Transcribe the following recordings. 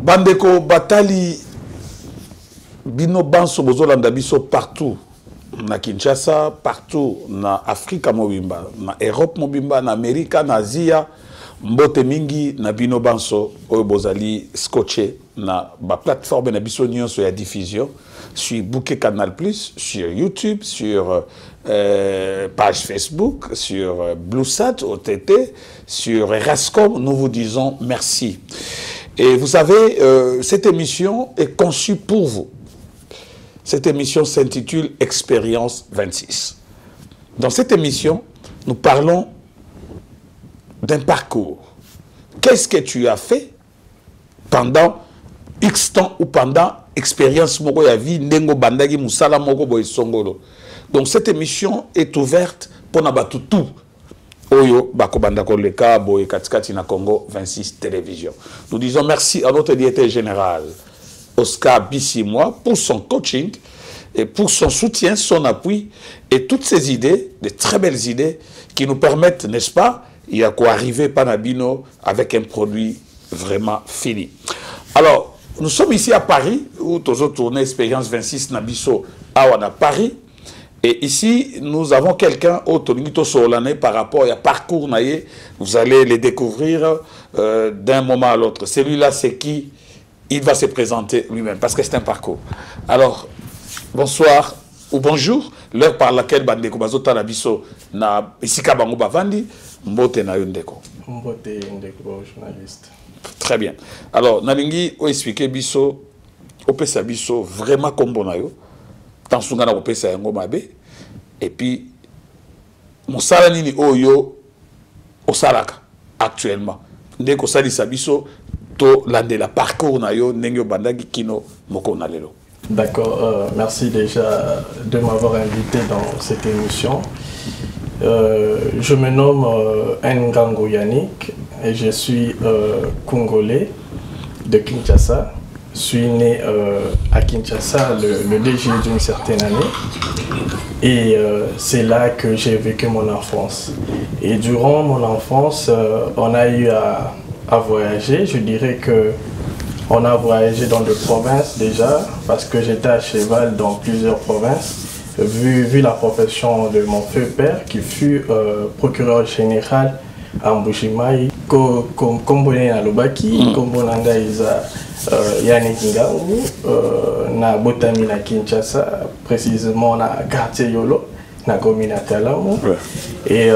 Bandeko Batali Bino Banso Bozolanda Biso partout na Kinshasa, partout na Afrika mobimba, na Europe mobimba, na Amerika, na Asia, mbote mingi na Bino Banso oyo bozali scotché na ba plateforme na biso nyonso ya diffusion sur Bouquet Canal Plus, sur YouTube, sur page Facebook, sur Bluesat OTT, sur Rascom. Nous vous disons merci. Et vous savez, cette émission est conçue pour vous. Cette émission s'intitule Expérience 26. Dans cette émission, nous parlons d'un parcours. Qu'est-ce que tu as fait pendant X temps ou pendant expérience moko ya vie ndengo bandagi musala moko boy songolo. Donc cette émission est ouverte pour nabatutu oyo bako bandako leka boy katikati na Congo 26 télévision. Nous disons merci à notre directeur général Oscar Bissimois pour son coaching et pour son soutien, son appui et toutes ces idées, de très belles idées qui nous permettent, n'est-ce pas, il y a quoi arriver Panabino avec un produit vraiment fini. Alors, nous sommes ici à Paris, où nous avons tourné Expérience 26 Nabiso à Paris. Et ici, nous avons quelqu'un au Tonito Solane par rapport à parcours naïe. Vous allez les découvrir d'un moment à l'autre. Celui-là, c'est qui? Il va se présenter lui-même parce que c'est un parcours. Alors, bonsoir ou bonjour, l'heure par laquelle Bandeko Bazota Nabiso na Isika Bango Bavandi, Mbote na Yondeko. Mbote Yondeko, journaliste. Très bien. Alors, Nalingi, on explique biso, opesa biso vraiment comme bonayo. Tant sunga na opesa yango mabe. Et puis, mon salanini oyo osalaka actuellement. Ndeko sali sabiso to landela parcours na yo nengyo bandagi kino moko na lelo. D'accord. Merci déjà de m'avoir invité dans cette émission. Je me nomme Ngango Yannick et je suis congolais de Kinshasa. Je suis né à Kinshasa le 2 juillet d'une certaine année et c'est là que j'ai vécu mon enfance. Et durant mon enfance, on a eu à voyager. Je dirais que on a voyagé dans des provinces déjà parce que j'étais à cheval dans plusieurs provinces. Vu la profession de mon feu père qui fut procureur général à Mbujimayi, comme à Lobaki, comme Yannick Ngango, na Botami na Kinshasa, précisément na quartier Yolo, na commune à Kalamu. Et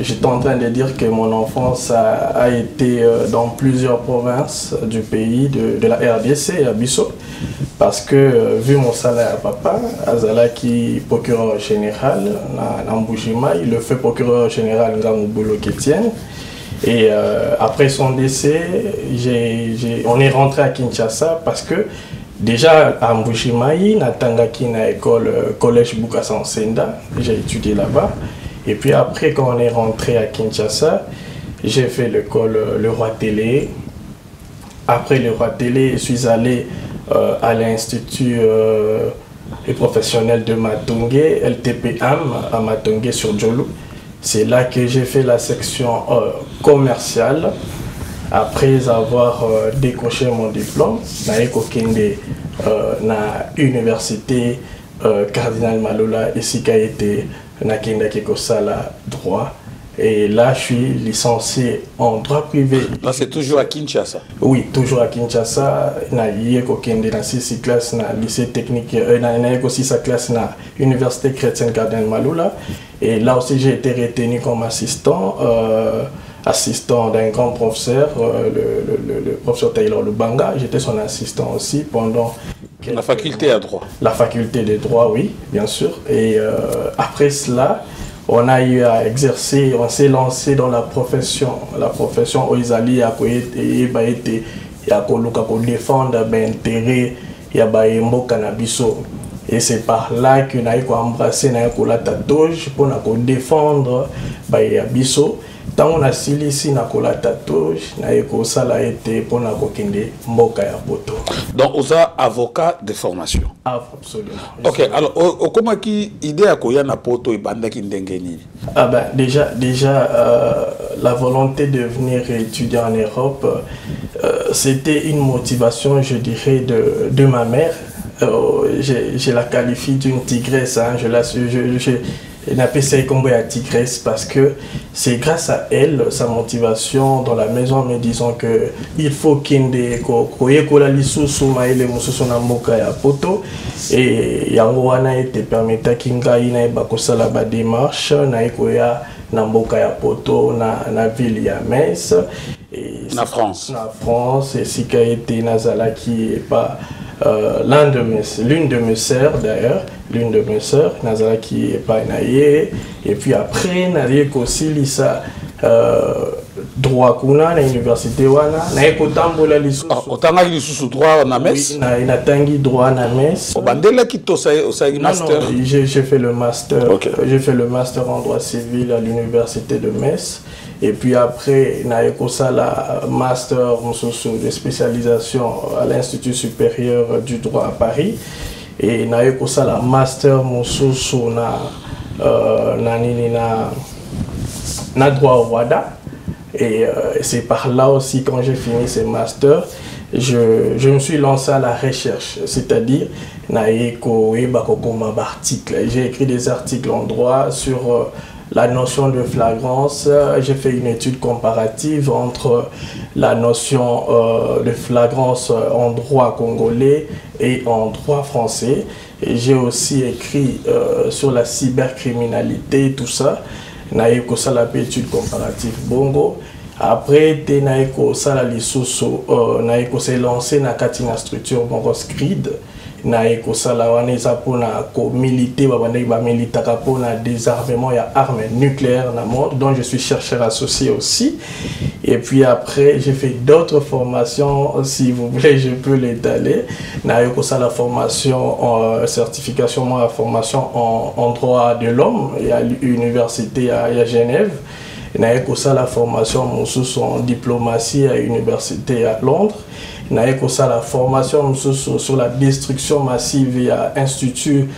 j'étais en train de dire que mon enfance a été dans plusieurs provinces du pays, de la RDC à Bissau. Parce que, vu mon salaire à papa, Azala qui procureur général, Nambujima, il le fait procureur général Ngamubolo Kétienne. Et après son décès, on est rentré à Kinshasa parce que déjà à Mbujimayi, Natangaki na école collège Bukasa Senda, j'ai étudié là-bas. Et puis après, quand on est rentré à Kinshasa, j'ai fait l'école Le Roi Télé. Après Le Roi Télé, je suis allé à l'Institut professionnel de Matongé, LTPM à Matongé sur Djolo. C'est là que j'ai fait la section commerciale. Après avoir décroché mon diplôme, na université Cardinal Malola, ici qui a été Nakenda Kekosala droit. Et là, je suis licencié en droit privé. Là, c'est toujours à Kinshasa? Oui, toujours à Kinshasa. J'ai dans 6 classes na lycée technique, j'ai aussi sa classe na université chrétienne Cardinal Malola. Et là aussi, j'ai été retenu comme assistant, assistant d'un grand professeur, le professeur Taylor Lubanga. J'étais son assistant aussi pendant... La faculté à droit? La faculté de droit, oui, bien sûr. Et après cela, on a eu à exercer, on s'est lancé dans la profession Oizali a été défendre l'intérêt de Canabiso. Et c'est par là que nous avons embrassé la tatouage pour défendre Biso. Tant on a ici na kola tatouage, na eko sala été pour na kokende mboka ya poto. Donc vous êtes avocat de formation. Absolument. Ok, alors comment qui idée à koya na poto et banda ki ndengeni? Ah ben déjà la volonté de venir étudier en Europe, c'était une motivation, je dirais, de ma mère. Je la qualifie d'une tigresse, hein. Je n'appelle ça comme la tigresse parce que c'est grâce à elle, sa motivation dans la maison, me disant que il faut qu'il y ait poto et yangoana était permettant qu'il y ait la démarche na mboka ya poto na ville ya Metz et na France et si qui a été Nazala qui est pas l'une de mes sœurs d'ailleurs, l'une de mes sœurs, Nazala qui est pas naïe, et puis après naïe aussi lisa droit kuna na université wana na ekotambola lisusu otanga lisusu droit na Metz na tangi droit na Metz obandela ki to sa master. Non, j'ai fait le master. Okay. J'ai fait le master en droit civil à l'université de Metz. Et puis après, na ekosa la master de spécialisation à l'Institut supérieur du droit à Paris. Et na ekosa la master na droit au Rwanda. Et c'est par là aussi, quand j'ai fini ce master, je me suis lancé à la recherche, c'est-à-dire j'ai écrit des articles en droit sur la notion de flagrance. J'ai fait une étude comparative entre la notion de flagrance en droit congolais et en droit français. Et j'ai aussi écrit sur la cybercriminalité, tout ça. Naïko sala étude comparative bongo. Après te naïko sala lisusu naïko s'est lancé na katina structure bongo scrid. Naïko sala waneza pona ko militer ba militaka pona désarmement ya armes nucléaires dans le monde, dont je suis chercheur associé aussi. Et puis après j'ai fait d'autres formations, si vous voulez je peux l'étaler. Naïko sala formation en certification, moi formation en droit de l'homme à l'université à Genève. Naïko sala formation en diplomatie à l'université à Londres. Naïko sala formation sur la destruction massive à Institut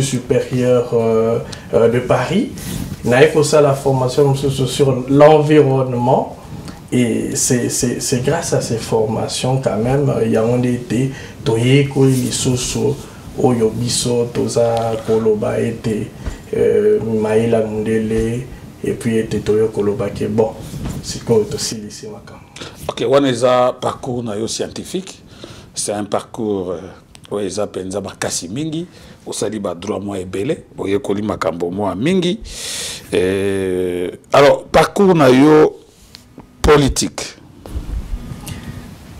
supérieur de Paris. Naïko sala formation sur l'environnement. Et c'est grâce à ces formations quand même, il y a un été, Toyeko Lisusu, Oyobiso, Toza, Koloba, été Maïla Mundele, et puis était Toyo Koloba qui est bon. C'est quoi aussi ici, Makam. Ok, on a un parcours scientifique. C'est un parcours où ils appellent ça Kasi Mingi, au Saliba droit moi et belé, au Yekoli Makambo moi Mingi. Alors, parcours politique.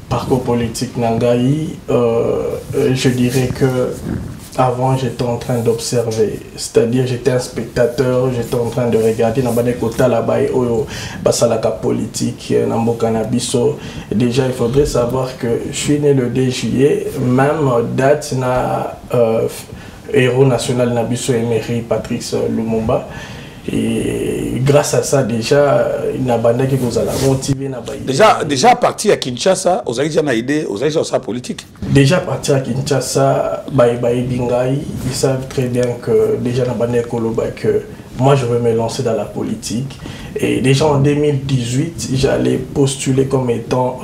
Parcours politique Nangaï, je dirais que avant j'étais en train d'observer, c'est-à-dire j'étais un spectateur, j'étais en train de regarder dans les quotas là-bas et basalaka politique Namboka Nabiso. Déjà il faudrait savoir que je suis né le 2 juillet, même date na héros national Nabiso Emery Patrice Lumumba. Et grâce à ça, déjà, il n'a pas qui vous a motivé. Déjà à partir à Kinshasa, vous avez déjà une idée, vous avez déjà sa politique. Déjà à partir à Kinshasa, ils savent très bien que déjà que moi je veux me lancer dans la politique. Et déjà en 2018, j'allais postuler comme étant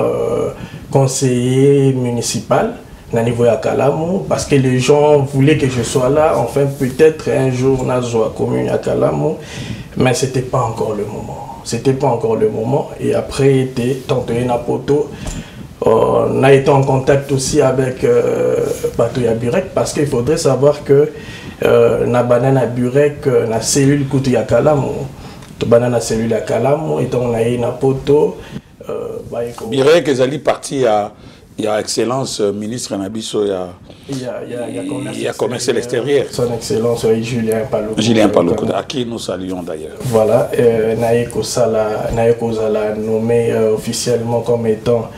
conseiller municipal na niveau ya Kalamu, parce que les gens voulaient que je sois là, enfin peut-être un jour na zoa commune à Kalamu, mais c'était pas encore le moment. C'était pas encore le moment. Et après était Tantoye Napoto. On a été en contact aussi avec Batoya Burek, parce qu'il faudrait savoir que na banana Burek na cellule kutu ya Kalamu, to banana cellule ya Kalamu, et on a eu Napoto. Burek est parti à il y a excellence ministre Nabiso, il y a commerce extérieur. Son excellence Julien Paloukou. Julien Paloukou, à qui nous saluons d'ailleurs. Voilà, Naïko Zala nommé officiellement comme étant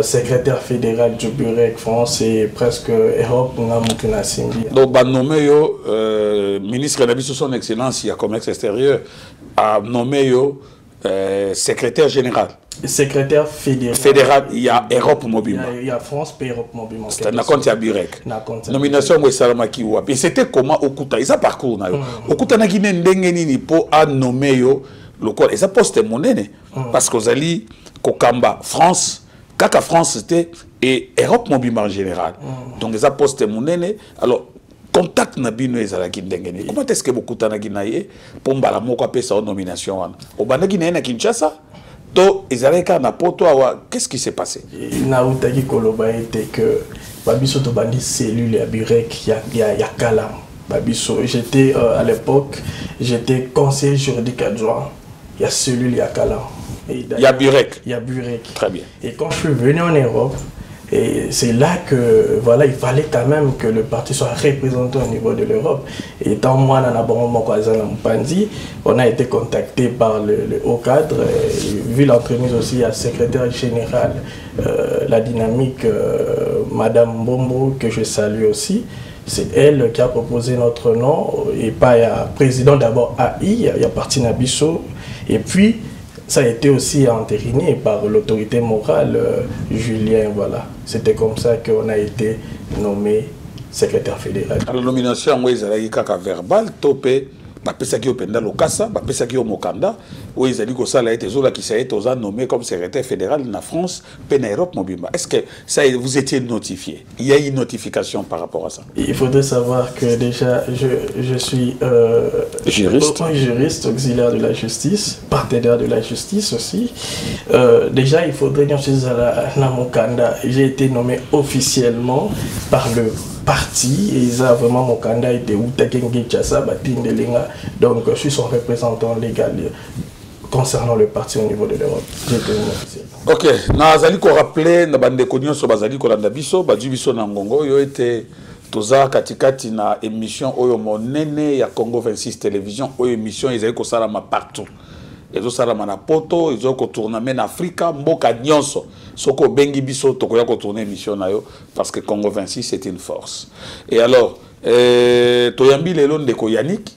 secrétaire fédéral du Burek France et presque Europe. Donc, nommé ministre Nabiso, son excellence, il y a commerce extérieur, a nommé secrétaire général. Secrétaire fédéral. Fédéral, il y a Europe Mobile. Il y a France et Europe Mobile. C'est un compte à Burek. Nomination de Salamaki Wap. Et c'était comment Okuta? Ils ont parcours. Okuta n'a guiné ndengeni pour nommer local eza poste monene parce que ozali kokamba France kaka France c'était et Europe mobile en général donc eza poste monene alors contact na bino ezalaki ndenge nini comment est-ce que bokutanaki na ye po mbala moko apesa o nomination wana obandaki na ye na Kinshasa to ezalaka na poto awa qu'est-ce qui s'est passé na utaki koloba ete que babiso to bandi cellule ya Burek ya Kala babiso j'étais à l'époque j'étais conseiller juridique adjoint il y a cellule ya Kala il y a Burek très bien et quand je suis venu en Europe et c'est là que voilà il fallait quand même que le parti soit représenté au niveau de l'Europe et tant moi on a été contacté par le haut cadre vu l'entremise aussi à secrétaire général la dynamique Madame Bombo que je salue aussi c'est elle qui a proposé notre nom et pas ya président d'abord AI il y a parti Nabiso et puis ça a été aussi entériné par l'autorité morale Julien, voilà. C'était comme ça qu'on a été nommé secrétaire fédéral. Alors, la nomination, moi, ils avaient un verbal, topé, bapesaki openda lokasa, bapesaki au Mokanda, où ils avaient dit que ça a été zola qui s'est nommé comme secrétaire fédéral en France, en Europe, Mobimba. Est-ce que ça vous étiez notifié? Il y a une notification par rapport à ça? Il faudrait savoir que déjà, je suis juriste, auxiliaire de la justice, partenaire de la justice aussi. Déjà, il faudrait dire que Mokanda, j'ai été nommé officiellement par le parti et ça vraiment mon candidat était donc je suis son représentant légal concernant le parti au niveau de l'Europe. Ok, nazali ko rappeler na bande konyo so bazali ko landa biso baju biso na ngongo yo était toza katikati na émission oyo monene ya Congo 26 télévision oyo émission ezali ko salama partout. Ezo salama na poto, ezo ko tourner en Afrique, mboka nyonso. Soko bengi biso tokoya ko tourner émission na yo parce que Congo 26 c'est une force. Et alors toyambi lelo ndeko Yannick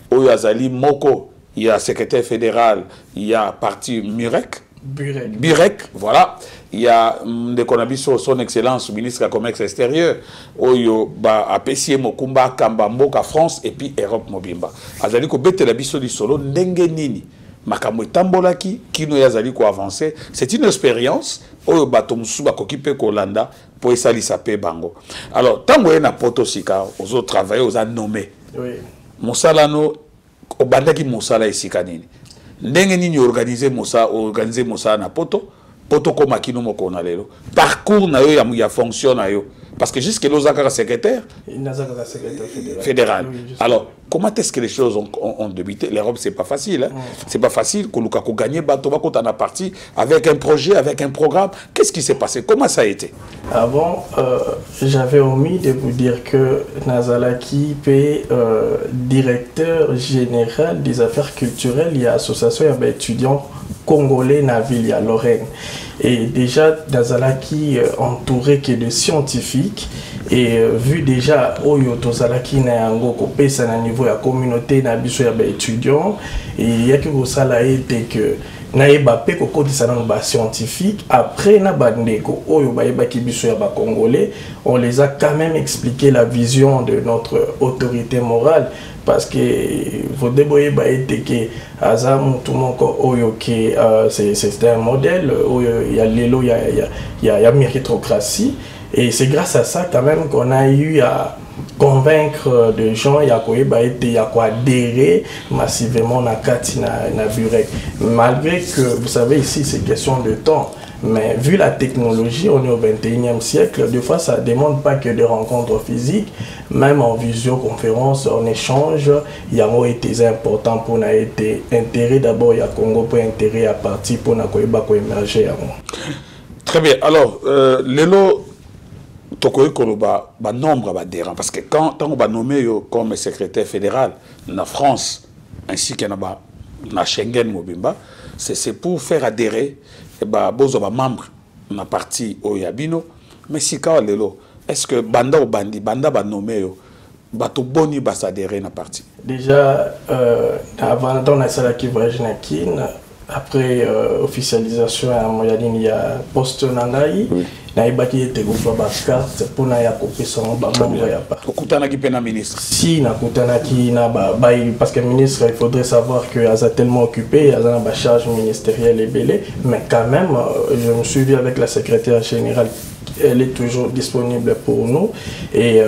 oyo azali moko il y a secrétaire fédéral, il y a parti Burek, voilà. Il y a ndeko nabiso son excellence ministre du commerce extérieur oyo ba apesi mokumba kamba mboka France et puis Europe mobimba. Azali ko betela biso di solo ndenge nini makambo tambolaki kino yazali ko avancer c'est une expérience oyo bato musuba kokipe ko landa po esalisa pe bango alors tango na poto sika ozo travailler oza nommé oui mosala no obandaki mosala esika nini ndenge nini organiser mosala na poto koma kino moko na lelo parcours na yo ya fonction na yo parce que jusque là Zaka secrétaire fédéral oui, alors comment est-ce que les choses ont débuté? L'Europe c'est pas facile hein? C'est pas facile que Lukaku gagner bateau quand on a parti avec un projet avec un programme. Qu'est-ce qui s'est passé? Comment ça a été? Avant j'avais omis de vous dire que Nazalaki est directeur général des affaires culturelles, il y a association étudiants congolais na ville à Lorraine et déjà Nazalaki entouré que de scientifiques et vu déjà Oyo Tozalaki na yango kopesa na niveau ya communauté na biso ya étudiants et ya que ça là était que na ebapé ko kodisa na ba scientifique après na bandeko Oyo ba ebaki biso ya ba congolais on les a quand même expliqué la vision de notre autorité morale parce que vous déboyez ba était que azam tout mon Oyo que c'est un modèle il y a lelo il y a méritocratie et c'est grâce à ça quand même qu'on a eu à convaincre des gens il y a quoi adhérer massivement na kati na Burek malgré que vous savez ici c'est question de temps mais vu la technologie on est au 21e siècle des fois ça demande pas que des rencontres physiques même en visioconférence en échange il y a été important pour na été intérêt d'abord il y a Congo pour intérêt à partir pour na ko émerger très bien alors lelo tokoy koloba ba nombre adhérents parce que quand on va nommer comme secrétaire fédéral na France ainsi que na Schengen mobimba c'est pour faire adhérer bozo ba membres na parti oyabino mais si ka lelo est-ce que banda ba nommer yo bato boni ba s'adhérer na parti déjà avant dans la salle qui voyage na kin après officialisation à Moyaline il y a poste nangai oui. naibaki ete kozwa carte pour na ya kopesa ba membre ya parti. Okutanaki pe na ministre. Si nakutanaki na parce que ministre il faudrait savoir que asa tellement occupé, asa na ba charge ministérielle ebele, mais quand même je me suis vu avec la secrétaire générale. Elle est toujours disponible pour nous et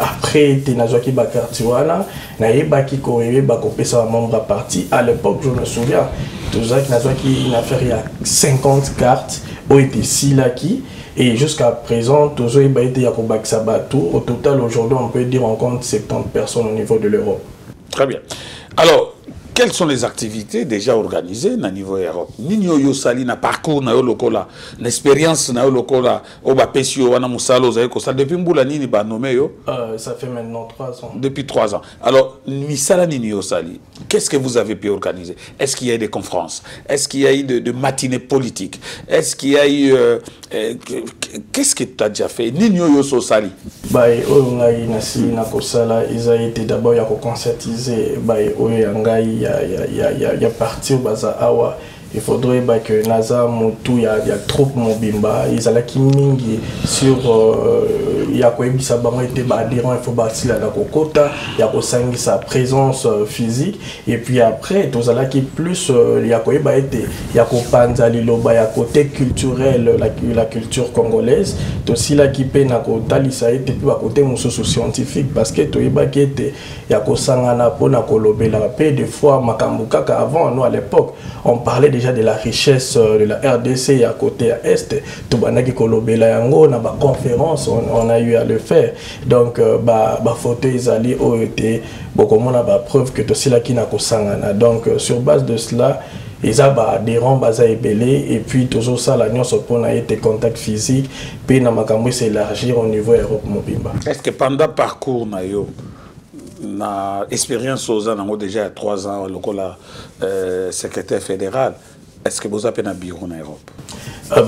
après Tinazwaki Bakartiwana naibaki korewe bakopesa membre parti. À l'époque je me souviens tout ça Tinazwaki une affaire il y a 50 cartes ont été silaki et jusqu'à présent toujours il a été yakobak sabatu. Au total aujourd'hui on peut dire on compte 70 personnes au niveau de l'Europe. Très bien. Alors quelles sont les activités déjà organisées au niveau Europe? Nino Yosali na parcours na lokola, l'expérience na lokola, oba pesio wana musalo zaiko ça depuis mbula nini ba nommé yo? Ça fait maintenant 3 ans. Depuis 3 ans. Alors misala nini Yosali, qu'est-ce que vous avez pu organiser? Est-ce qu'il y a eu des conférences? Est-ce qu'il y a eu de matinées politiques? Est-ce qu'il y a eu qu'est-ce que tu as déjà fait? Nino Yosali. Bah oyo nasi na kosala ils a été d'abord ya ko conscientiser bah oyo ngai ya partir baza awa il faudrait que naza mutu ya troupe mobimba izalaki mingi sur ya koebisa bango ete ba adhérent il faut basila na kokota ya kosangi sa présence physique et puis après tozalaki plus ya koeba ete ya kopanza liloba ya côté culturel la culture congolaise tosila ki pe na kotalisa ete pe ba côté mususu scientifique parce que toyeba ki ete ya kosangana pona kolobela pe des fois makambu kaka avant nous à l'époque on parlait déjà de la richesse de la RDC à côté à Est. Tubanaki kolobela yango na ba conférence on a eu à le faire. Donc ba photo izali oete bokomona ba preuve que tosila ki na kosangana. Donc sur base de cela ils ont adhérents baza ebele et puis toujours ça la nyonso pona été contact physique puis na makambo s'élargir au niveau Europe mobimba. Est-ce que pendant parcours na yo na expérience aux ans déjà 3 ans lokola secrétaire fédéral, est-ce que vous avez un bureau en Europe?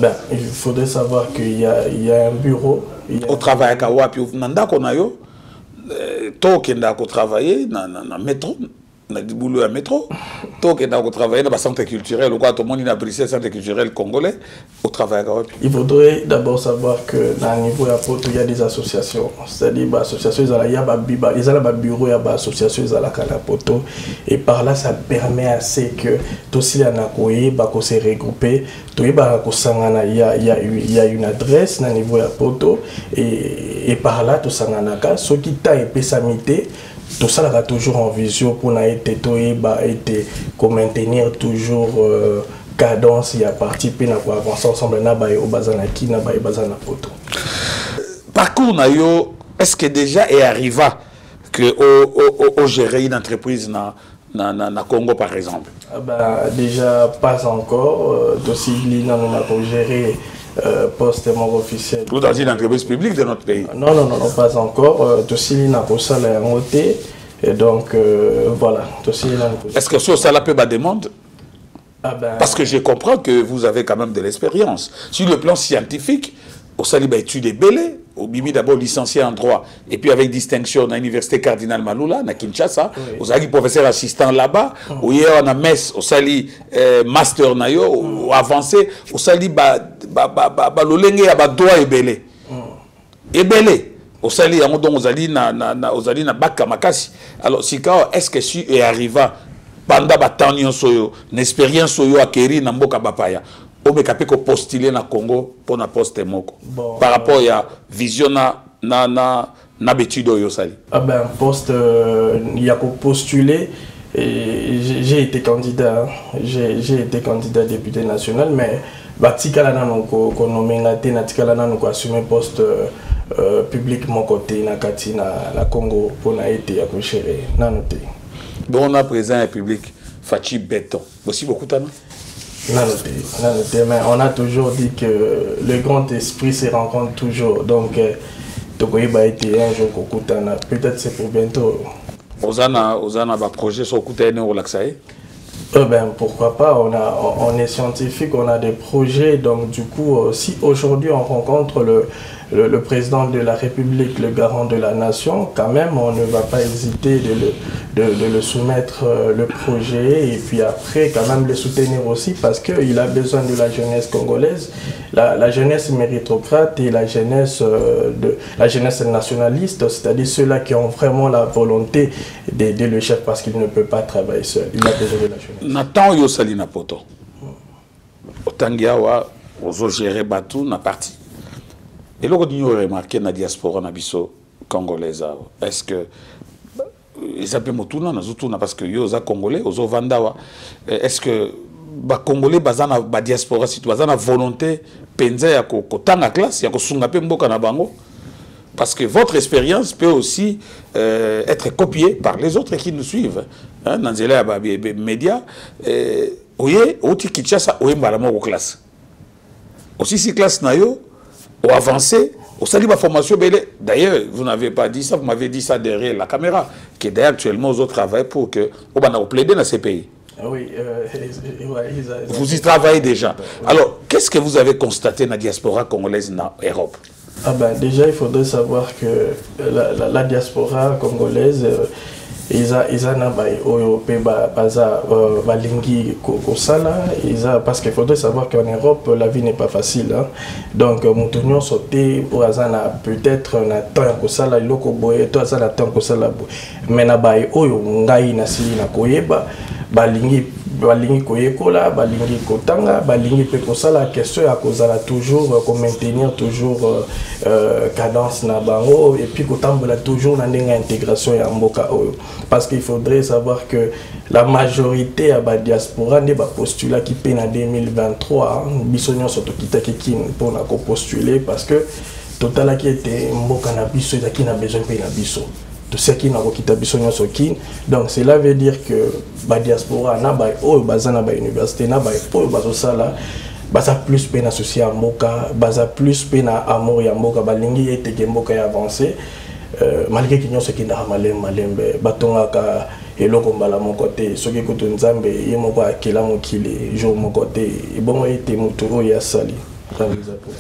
Ben, il faudrait savoir qu'il y a un bureau. Au travail à Kawapi, nanda konayo, to kenda ko travailler na métro, na di boulot à métro, to kenda ko travailler dans le centre culturel, ou quoi tout le monde a brisé centre culturel congolais au travail à Kawapi. Il faudrait d'abord savoir que dans le niveau à Poto, il y a des associations, c'est-à-dire des associations, il y a un bureau, il y a des associations, il y a Poto, et par là ça permet assez que tout ce qui est se regrouper, il y a une adresse dans le niveau à Poto, et par là tout ça n'a ce qui t'a épais samité. Tout ça là toujours en visio pour maintenir toujours cadence et à participer à avancer ensemble na ba au bazanaki na ba bazana poto. Parcours na yo est-ce que déjà est arrivé que au gérer une entreprise na Congo par exemple? Déjà pas encore dossier na gérer poste officiel. Ou dans une entreprise publique de notre pays? Non, pas encore. Dossier na kosala ya ngote et donc voilà, dossier na. Est-ce que ça la peut ba demande? Parce que je comprends que vous avez quand même de l'expérience. Sur le plan scientifique, au Saliba études belé, au Bimi d'abord licencié en droit, et puis avec distinction à l'université Cardinal Malula, à Kinshasa, au Sali professeur assistant là-bas, où hier on a MES, au Sali master nayo, ou avancé, au Sali l'olenge à droit et belé. Et belé. Au Sali, na Baka Makasi. Alors, si est-ce que si est arrivé pendant batanion soyo, l'expérience soyo acquérie na mboka bapaya, on peut capable postuler na Congo pour na poste moko. Par rapport à vision na betudo yo sali. Poste il y a postuler j'ai été candidat, j'ai été candidat député national mais batikala na ko nommé ngate na tikala na ko assumer poste publiquement côté na kati na Congo pour na été à gérer na noté. Bon, on a présent un public Fachi Béton. Aussi beaucoup de mais on a toujours dit que le grand esprit se rencontre toujours. Donc, Tokoïba été un jour Kokutana. Peut-être c'est pour bientôt. Ozana va projet sur Koutane au Laxaï? Pourquoi pas, on est scientifique, on a des projets. Donc, du coup, si aujourd'hui on rencontre le président de la République, le garant de la nation, quand même, on ne va pas hésiter de le soumettre le projet et puis après, quand même, le soutenir aussi parce qu'il a besoin de la jeunesse congolaise, la jeunesse méritocrate et la jeunesse nationaliste, c'est-à-dire ceux-là qui ont vraiment la volonté d'aider le chef parce qu'il ne peut pas travailler seul. Il a besoin de la jeunesse. Nathan Yosali Napoto. Otangiawa, ozo gérer Batou, na parti. Et là, on a remarqué dans la diaspora congolaise. Est-ce que ils appellent Motuna, parce que yo congolais, ozo vandawa. Est-ce que les Congolais bazana ba diaspora si bazana volonté penza ya ko tanga classe ya ko sunga pe mboka na bango? Parce que votre expérience peut aussi être copiée par les autres qui nous suivent. Dans les médias, oye, outi Kinshasa, oye mbalamo ko classe. Aussi si classe na yo, ou avancé, au salut ma formation belé. D'ailleurs, vous n'avez pas dit ça, vous m'avez dit ça derrière la caméra, qui d'ailleurs actuellement aux autres travaillent pour que on va plaider dans ces pays. Oui, vous y travaillez déjà. Alors, qu'est-ce que vous avez constaté dans la diaspora congolaise en Europe? Ah ben, déjà, il faudrait savoir que la diaspora congolaise, parce qu'il faudrait savoir qu'en Europe, la vie n'est pas facile. Hein. Donc, nous sauté pour peut-être un temps que ça, mais balingi koyekola, balingi kotanga, balingi pe kosala question à cause la toujours comme maintenir toujours cadence na bango et puis kotambola toujours na ndenga intégration ya mboka oyo parce qu'il faudrait savoir que la majorité à la diaspora ne ba postulat qui pe na 2023 bisonyo soto kitaki kin pour na ko postuler parce que total qui était mboka na biso qui na besoin pe na biso. Ce qui n'a pas de donc cela veut dire que la diaspora n'a pas université n'a pas plus peine associé à Mboka, plus peine à amour ya Mboka, balingi et te Mboka avancé malgré qu'il y a ce qui n'a pas malembe batonga ka eloko mbala mon côté ce qui coûte nzambe yemoko akela mokili jour mon côté bon été muturo ya sali.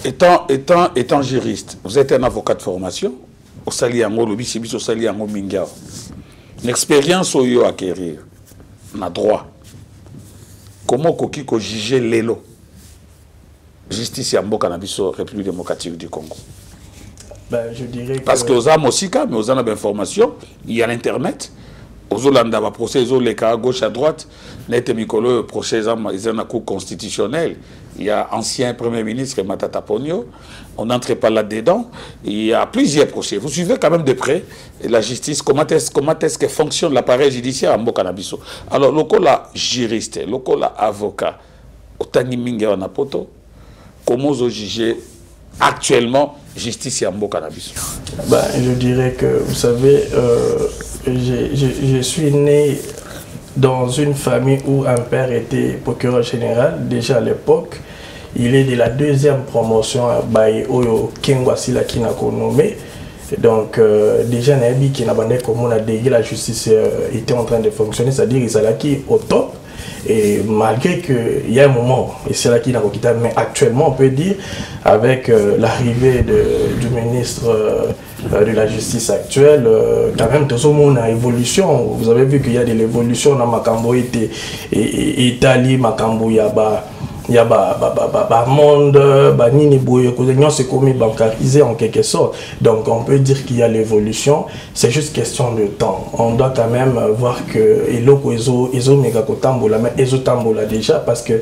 Étant juriste, vous êtes un avocat de formation. Au sali yango lobi sibiso sali yango minga l'expérience oyo acquérir na droit comment koki ko juger lelo justice ya mboka na biso République démocratique du Congo? Ben je dirais que parce que aux âmes aussi mais aux âmes d'information il y a l'internet aux Olanda va procès aux les cas à gauche à droite net mikolo procès ils ont un cour constitutionnel. Il y a ancien premier ministre Matata Ponyo, on n'entre pas là-dedans. Il y a plusieurs procès. Vous suivez quand même de près la justice, comment est-ce que fonctionne l'appareil judiciaire à Mboka Nabiso. Alors, lokola juriste, lokola avocat, Otani Minga Wanapoto, comment vous jugez actuellement justice à Mboka Nabiso? Ben, je dirais que, vous savez, je suis né dans une famille où un père était procureur général, déjà à l'époque. Il est de la deuxième promotion à Oyo Kengwasila qui n'a pas nommé. Donc, déjà, Nabi qui n'a pas comme on a dit, la justice était en train de fonctionner, c'est-à-dire qu'ils sont qui au top. Et malgré qu'il y a un moment, et c'est là qu'il a quitté, mais actuellement, on peut dire, avec l'arrivée du ministre de la justice actuelle, quand même, tout le monde a évolution. Vous avez vu qu'il y a de l'évolution dans Makambo et Italie, Makambo Yaba. Il y a monde, c'est comme bancarisé en quelque sorte. Donc on peut dire qu'il y a l'évolution, c'est juste question de temps. On doit quand même voir que Ezo Megakotambola, mais Ezo Tambola déjà parce que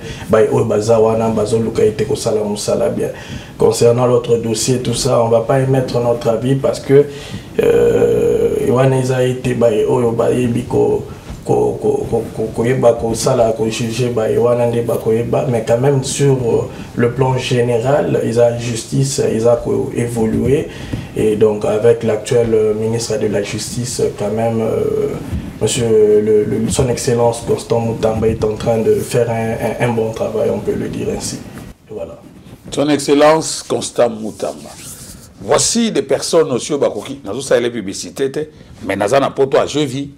concernant l'autre dossier, tout ça, on ne va pas émettre notre avis parce que Iwaneza été mais quand même sur le plan général, ils ont justice, ils ont évolué et donc avec l'actuel ministre de la Justice, quand même, monsieur son Excellence Constant Moutamba est en train de faire un bon travail, on peut le dire ainsi. Et voilà. Son Excellence Constant Moutamba. Voici des personnes aussi qui n'ont pas la publicité, mais n'ont pas je vis.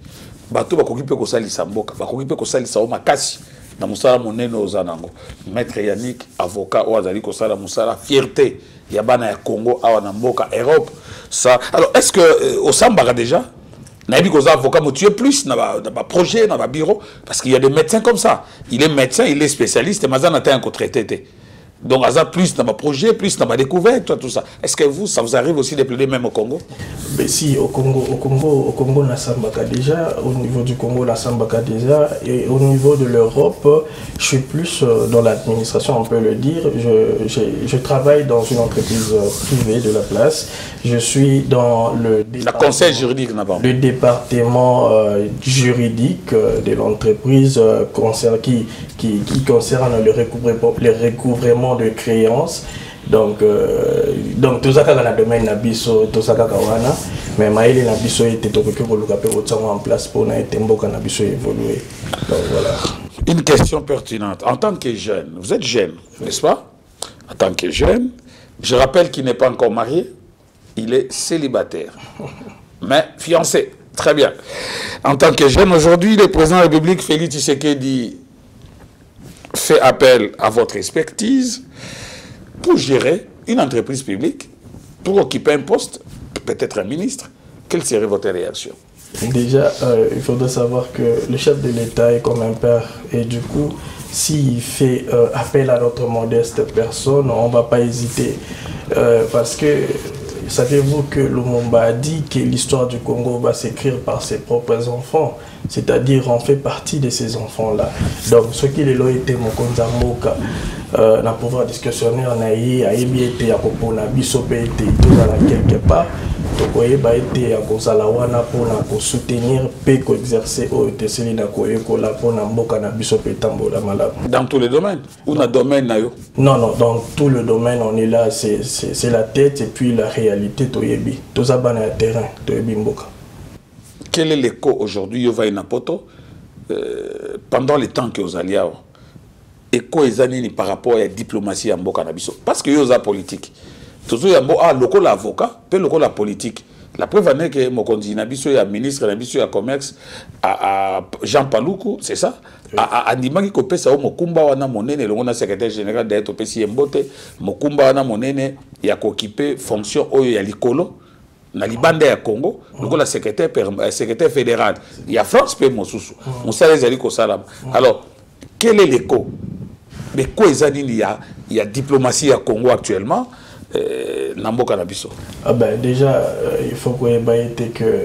Bato bakoki pe ko salisa mboka bakoki pe ko salisa o makasi na musala monene ozanango. Maître Yannick, avocat ou azali kosala musala fierté yabana ya Congo awa na mboka Europe. Ça alors est-ce que au Sambara déjà Nabi Koza avocat me tue plus dans ma projet dans ma bureau parce qu'il y a des médecins comme ça. Il est médecin, il est spécialiste et Mazan a un traité. Donc, Aza plus dans ma projet, plus dans ma découverte, tout ça. Est-ce que vous, ça vous arrive aussi de plaider même au Congo? Mais si, au Congo, na Sambaka déjà, au niveau du Congo, na Sambaka déjà, et au niveau de l'Europe, je suis plus dans l'administration, on peut le dire. Je travaille dans une entreprise privée de la place. Je suis dans le conseil juridique, le département juridique de l'entreprise qui concerne le recouvrement de créances. Donc tout ça dans le domaine nabiso tout ça kawana mais maïli nabiso était tout que pour le en place pour na etemboka nabiso évoluer. Donc voilà. Une question pertinente. En tant que jeune, vous êtes jeune, n'est-ce pas? En tant que jeune, je rappelle qu'il n'est pas encore marié, il est célibataire, mais fiancé. Très bien. En tant que jeune, aujourd'hui, le président de la République, Félix Tshisekedi, fait appel à votre expertise pour gérer une entreprise publique, pour occuper un poste, peut-être un ministre. Quelle serait votre réaction? Déjà, il faudrait savoir que le chef de l'État est comme un père et du coup, s'il fait appel à notre modeste personne, on ne va pas hésiter parce que savez-vous que Lumumba a dit que l'histoire du Congo va s'écrire par ses propres enfants, c'est-à-dire on fait partie de ces enfants-là. Donc ce qui est là était mon konzamoka na pouvoir discussionnaire na ye ayebi été ya kopona biso pe été tozala quelque part tokoyeba été ya kozala wana pona ko soutenir pe ko exercer o teseli na koyekola pona mboka na biso pe tambola malamu. Dans tous les domaines ou dans domaine na yo? Non, dans tout le domaine on est là, c'est la tête et puis la réalité toyebi. Tozaba na terrain toyebi mboka. Quel est l'écho aujourd'hui Yova Inapoto pendant les temps que vous alliez écho ezanini par rapport à la diplomatie en mboka na biso parce que yoza politique toujours ya mbo loko la avocat pe loko la politique la preuve est que mokonzi na biso ya ministre na biso ya commerce à Jean Paluku c'est ça a ndimaki kopesa o mokumba wana monene longo na secrétaire général d'être opesi mbote mokumba wana monene ya kokipe fonction oyo ya likolo na libanda ya Congo loko la secrétaire fédéral ya France pe mosusu mosala ezali ko sala. Alors quel est l'écho? Mais quoi il y a diplomatie à Congo actuellement Mboka Nabiso? Déjà, il faut que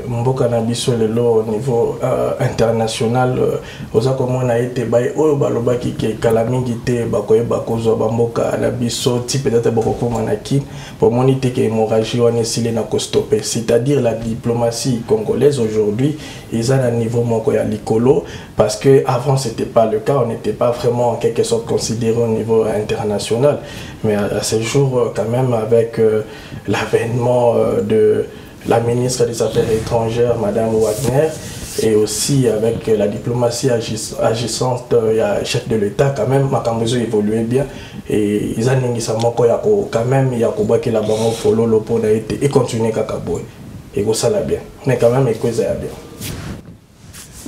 Mboka Nabiso au niveau international, on a été c'est-à-dire la diplomatie congolaise aujourd'hui, ils ont un niveau licolo parce que avant c'était pas le cas, on n'était pas vraiment en quelque sorte considéré au niveau international, mais à ce jour quand même avec l'avènement de la ministre des Affaires étrangères, Madame Wagner, et aussi avec la diplomatie agissante, il y a le chef de l'État, quand même, Makambozo évoluait bien, et ils ont quand même, il y a que la banque follow le pont et continuer Kakaboy, et ça l'a bien, mais quand même, et ça bien.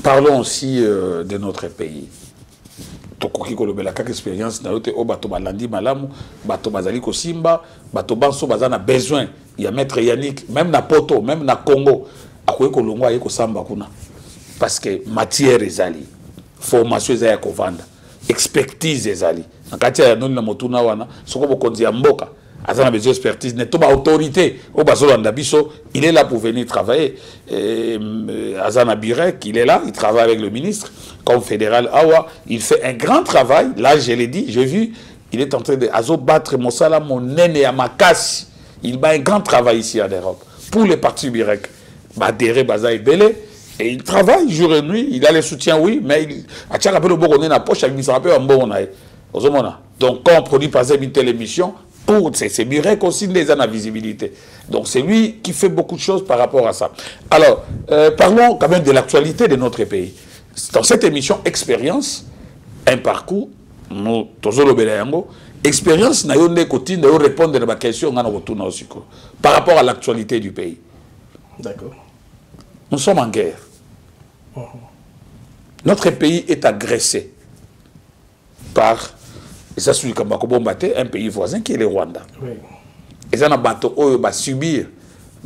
Parlons aussi de notre pays. Tokoki kolobela kaka expérience na yote o bato balandi malamu bato bazali ko simba bato banso bazana besoin ya maître Yannick même na poto même na Congo akoye kolongwa aye ko samba kuna parce que matière ezali formation ezali ko vanda expertise ezali nakati ya noni na motuna wana soko bokonzi ya mboka azana besoin expertise ne to ba autorité o bazolanda biso il est là pour venir travailler azana Birek il est là il travaille avec le ministre comme fédéral Awa il fait un grand travail là je l'ai dit j'ai vu il est en train de battre Mosala monene ya makasi il bat un grand travail ici en Europe pour les partis Birek badere baza ebele et il travaille jour et nuit il a le soutien oui mais il a tchaka pe le bokoné na poche avec ça peu en bon na ozomona donc quand on produit par exemple une telle émission pour c'est Birek aussi les a la visibilité. Donc c'est lui qui fait beaucoup de choses par rapport à ça. Alors, parlons quand même de l'actualité de notre pays. Dans cette émission Expérience, un parcours, nous expérience n'a eu côté de répondre à ma question par rapport à l'actualité du pays. D'accord. Nous sommes en guerre. Notre pays est agressé par, et ça celui comme un pays voisin qui est le Rwanda. Oui. Et ça, on va subir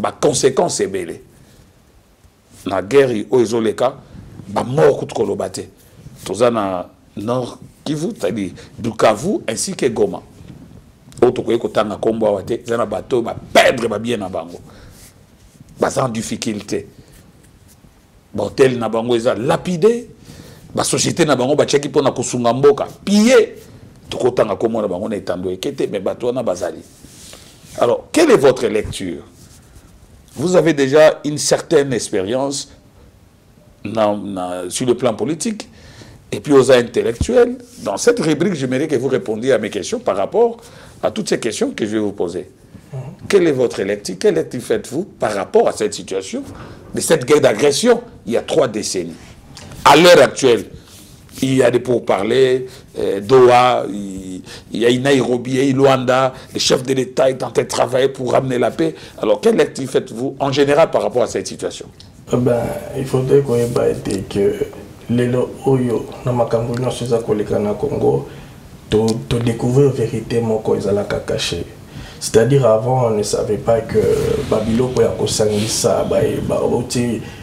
les conséquences belées. La guerre, ils ont les cas, mort contre le bâté. Tout ça, dans Nord Kivu, c'est-à-dire Bukavu ainsi que Goma. Autre que Kotanga Kombo Awate, ils ont bateau, perdre bien na bango. En difficulté. Hôtel na bango, ils ont lapidé. La société na bango, ils ont kusunga mboka, pillé. Tout Kotanga Kombo na bango, na etando ekete, mais bateau na bazali. Alors, quelle est votre lecture? Vous avez déjà une certaine expérience sur le plan politique et puis aux intellectuels. Dans cette rubrique, j'aimerais que vous répondiez à mes questions par rapport à toutes ces questions que je vais vous poser. Quelle est votre lecture? Quelle lecture faites-vous par rapport à cette situation de cette guerre d'agression il y a 3 décennies? À l'heure actuelle, il y a des pourparlers, Doha, il y a Nairobi, il y a Luanda, les chefs de l'État sont en train de travailler pour ramener la paix. Alors, quelle lecture faites-vous en général par rapport à cette situation? Il faudrait qu'on ait que les Oyo, dans ma Cameroun, dans Congo, de découvrir véritablement quoi ils allaient cacher. C'est-à-dire avant, on ne savait pas que Babylone pouvait accompagner ça,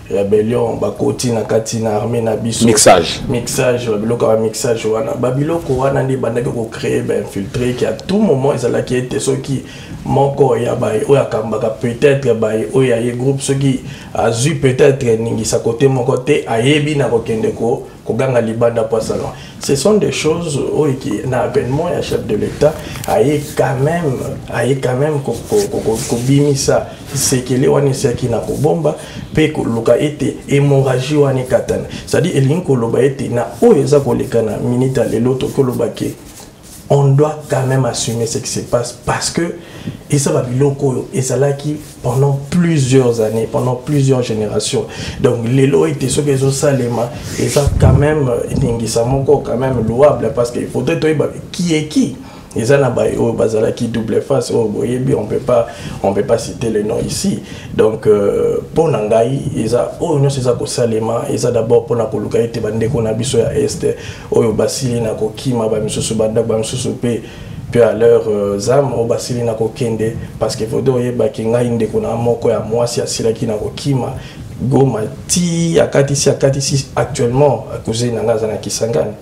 rébellion, bakoti na katina armée na biso. Mixage, mixage wana. Babylone wana ndi bandaki ko créer infiltré qui à tout moment ils allaient qui étaient ceux qui moko ya baï oya kambaka peut-être baï oya ye groupe ceux qui a eu peut-être ningi sa côté mon côté ayebi na kokende ko koganga libanda pour salon. Ce sont des choses qui na avènement ya chef de l'État aye quand même ko bimisa c'est que les wana c'est qui na ko bomba pe ko luka été hémorragie wana katana. C'est-à-dire elinko loba été na oyeza ko lekana minita lelo to ko loba ke on doit quand même assumer ce qui se passe parce que et ça va biloko et ça là qui pendant plusieurs années, pendant plusieurs générations. Donc les lois étaient ceux qui ont salement et ça quand même quand même louable parce qu'il faudrait qui est qui. Et ça n'a pas qui double face on peut pas citer les noms ici. Donc pour Nangai ils a nous c'est ça que salement et ça d'abord pour na koluka été bande ko na biso ya est oyo basili na ko kima ba misusu banda ba misusu pe puis à leur âme au basili na ko kende parce que faudrait ba kinga inde ko na moko ya mwasi asila ki na ko kima goma ti akati actuellement à cause na ngaza na Kisangani.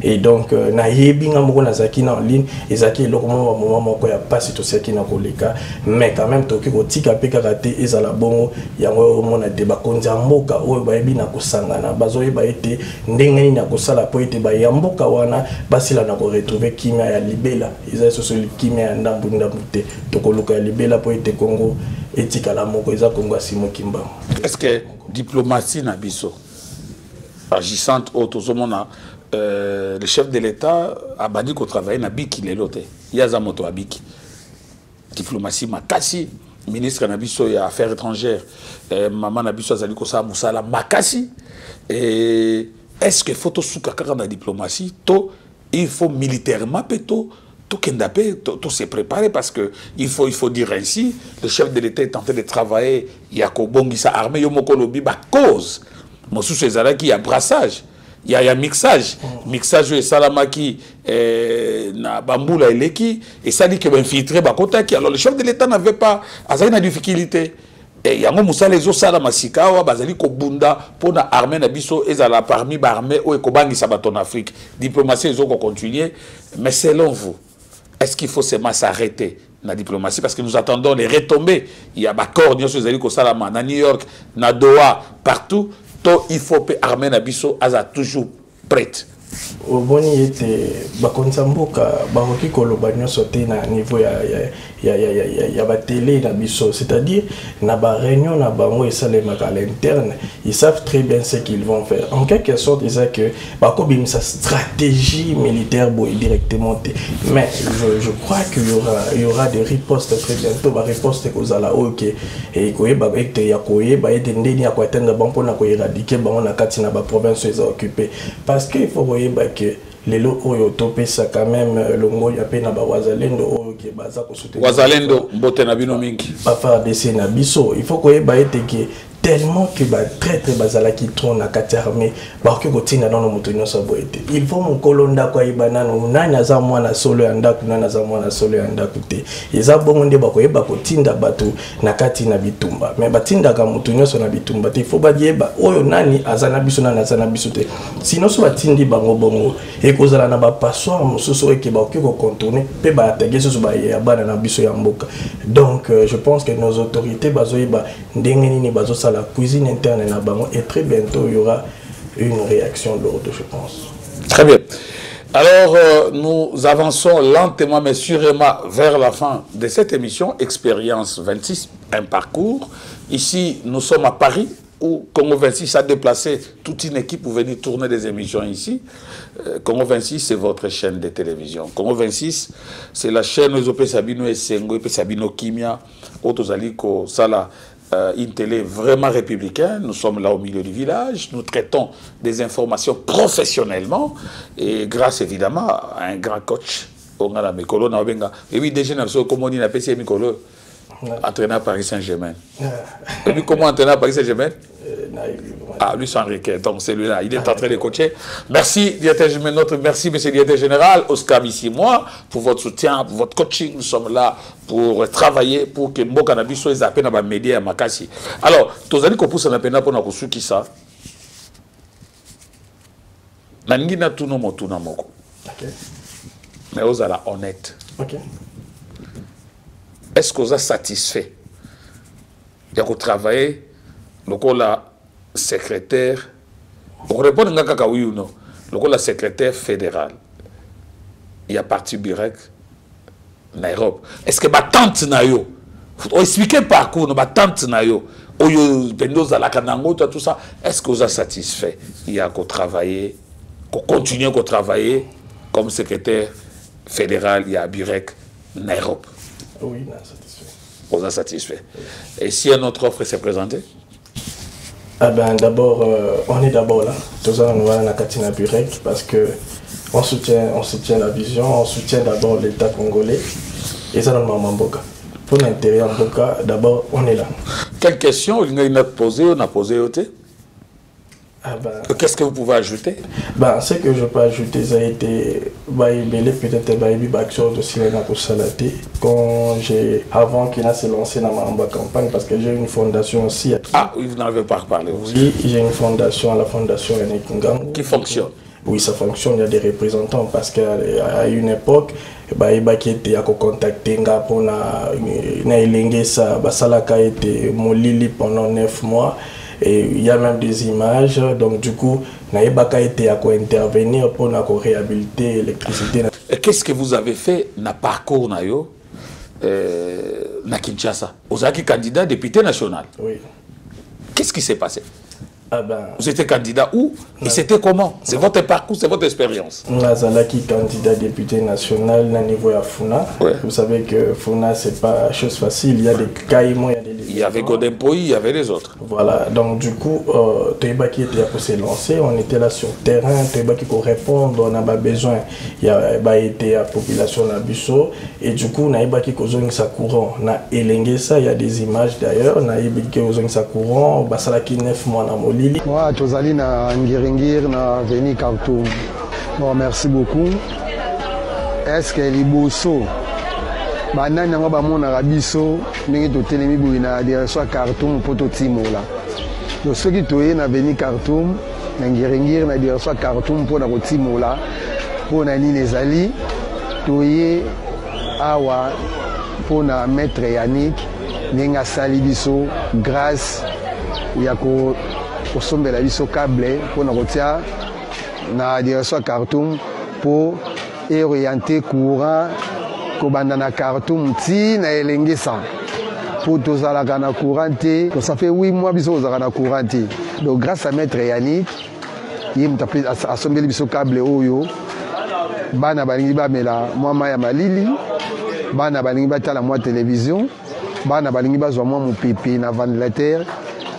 Et donc na yebinga moko na zaki na en ligne ezaki eloko moment moko ya passe to seki na koleka mais quand même toki ko tika pe karaté ezala bongo yango mona débat konza mboka oyo ba yebi na kosangana bazoyeba ete ndenge ni na kosala po ete ba ya mboka wana basila na ko retrouver kimia ya libela ezali soso kimia ya ndambu te tokoluka ya libela po ete Congo etika la moko eza Congo asimo kimba. Est-ce que diplomatie na biso agissante autosomona le chef de l'État a dit qu'on travaille na biki les lotés. Il y a Zamoto à biki. Diplomatie makasi, ministre Nabiso et affaires étrangères, maman Nabiso Azali Kosa Moussala makasi. Et est-ce que faut tout souka na diplomatie, il faut militairement tout se préparer parce que il faut dire ainsi, le chef de l'État est en train de travailler, il y a Kobongisa armée, Yomoko Lobi, cause. Mon sous ces il y a brassage. Il y a mixage. Mixage et salamaki na bamboula eleki et ça dit que infiltré bakotaki. Alors le chef de l'État n'avait pas azali na difficulté. Et yango musa les autres salamasika wa bazali ko bunda pour na armée na biso ezala parmi ba armée o ekobangi sabaton Afrique. Diplomatie ils ont continuer mais selon vous est-ce qu'il faut seulement s'arrêter la diplomatie parce que nous attendons les retombées. Il y a accord nyonso ezali ko salama na New York, na Doha, partout. Il faut que l'armée Nabiso a toujours prête. Au bon était bakonsamboka baroki kolobagno sauté na niveau ya ba télé na biso, c'est-à-dire na ba réunion na bango et ça les à l'interne, ils savent très bien ce qu'ils vont faire. En quelque sorte, ils savent que bako bim sa stratégie militaire boy directement. Mais je crois qu'il y aura des ripostes très bientôt, ba riposte ko zala OK et ko yeba ekte ya ko yeba ete ndeni ya ko atteindre banko na ko éradiquer bango na kati na ba province les occupées parce qu'il faut que les lots oyo topé ça quand même longo ya pe na ba wazalendo oyo ke baza ko soutenir wazalendo mbote na bino mingi ba faire des na biso il faut ko yeba ete que tellement que très très bazala qui tourne à Katarme parce que kotina dans nos moutons ça boite il faut mon kolonda kwa ibana no nana za mwana solo anda kuna za mwana solo anda kute eza bongo nde bako yeba kotinda bato na kati na bitumba mais batinda ka moutons so na bitumba te il faut ba yeba oyo nani azana biso na azana biso te sinon so batindi bango bongo e kozala na ba passoire mususu eke ba ko contourner pe ba tegeso so ba ya bana na biso ya mboka donc je pense que nos autorités bazoyeba ndenge nini bazo la cuisine interne et très bientôt il y aura une réaction lourde, je pense. Très bien. Alors, nous avançons lentement mais sûrement vers la fin de cette émission Expérience 26, un parcours. Ici, nous sommes à Paris, où Congo 26 a déplacé toute une équipe pour venir tourner des émissions ici. Congo 26, c'est votre chaîne de télévision. Congo 26, c'est la chaîne où ils Sabino et Sengo, Sabino Kimia, Otozaliko, Sala. Une télé vraiment républicaine. Nous sommes là au milieu du village. Nous traitons des informations professionnellement et grâce évidemment à un grand coach. Et oui, déjà, comme on dit, on a PC Mikolo, entraîneur à Paris Saint-Germain. Et puis, comment entraîneur à Paris Saint-Germain? Ah, lui, c'est Henriquet. Donc, c'est lui-là. Il est en train de coacher. Merci, merci, monsieur le directeur général, Oscar Bissi-moi, pour votre soutien, pour votre coaching. Nous sommes là pour travailler, pour que Mboka Nabi soit les appels dans les médias à Makassi. Alors, tous les gens qui poussent un appel pour nous qui ça. Nangina tout no mo tout na moko. Mais vous êtes honnête. Est-ce que vous êtes satisfait? Il y a que travailler. Donc, la secrétaire, on répond à oui ou non. Donc, la secrétaire fédérale, il y a parti Birek, Nairobi. Est-ce que ma tante Nayo, on explique le parcours, ma tante Nayo, tout ça, est-ce que vous êtes satisfait? Il y a qu'à travailler, qu'à continuer à travailler comme secrétaire fédéral, il y a Birek, Nairobi. Oui, non, satisfait. Vous êtes satisfait. Et si une autre offre s'est présentée? Ah ben d'abord, on est d'abord là. Tout ça, nous allons à Katina Burek parce que on soutient la vision, on soutient d'abord l'État congolais et ça dans le Mamboka. Pour l'intérieur Mboka, d'abord, on est là. Quelle question on a posé au thé? Ah ben, qu'est-ce que vous pouvez ajouter? Ben, ce que je peux ajouter, ça a été peut-être action de Silena pour Salaté. Avant qu'il a se lancé dans ma campagne, parce que j'ai une fondation aussi. Ah, oui, vous n'en avez pas reparlé aussi. Oui, j'ai une fondation, la fondation Yannick Ngango. Qui fonctionne? Oui, ça fonctionne, il y a des représentants, parce qu'à une époque, il était à contacter pour Salaka était molili pendant 9 mois. Et il y a même des images, donc du coup, Naïbaka était à intervenir pour réhabiliter l'électricité. Qu'est-ce que vous avez fait dans le parcours na Kinshasa? Vous êtes candidat député national. Oui. Qu'est-ce qui s'est passé? Ah ben, vous étiez candidat où? Et c'était comment? C'est votre parcours, c'est votre expérience? Nazalaki candidat député national au niveau de Funa. Ouais. Vous savez que Funa, c'est pas chose facile. Il y a des caïmans, il y a des... Il y avait Godempoï, il y avait les autres. Voilà, donc du coup, Toibaki était à se lancer, on était là sur le terrain, Toibaki pour répondre, on a besoin, il y a été à la population de Bisso, et du coup, Naibaki Kozong sa courant, na Elengesa, il y a des images d'ailleurs, Naibaki Kozong sa courant, Basalaki 9 mois na Molili. Moi, Tozali na Ngiringir, na Veni Khartoum. Bon, merci beaucoup. Est-ce que les Bosso banani yango bamonaka biso ndenge totelemi boye na direction ya Khartoum mpo totimola donc soki toye na Veni Khartoum na Ngiringiri na direction ya Khartoum mpona kotimola mpona nini ezali toye awa mpona maître Yannick ndenge asali biso grâce ya kosombela biso câble mpona kotia na direction ya Khartoum mpo orienter courant Kobanda na Khartoum ti na Elengesa pour tozalaka na courant te. Donc ça fait 8 mois biso tozalaka na courant te. Donc grâce à maître Yannick yim tapé asombeli biso câble oyo bana balingi bamela mwa ya malili bana balingi batala mwa télévision bana balingi bazwa mwa mopepe na ventilateur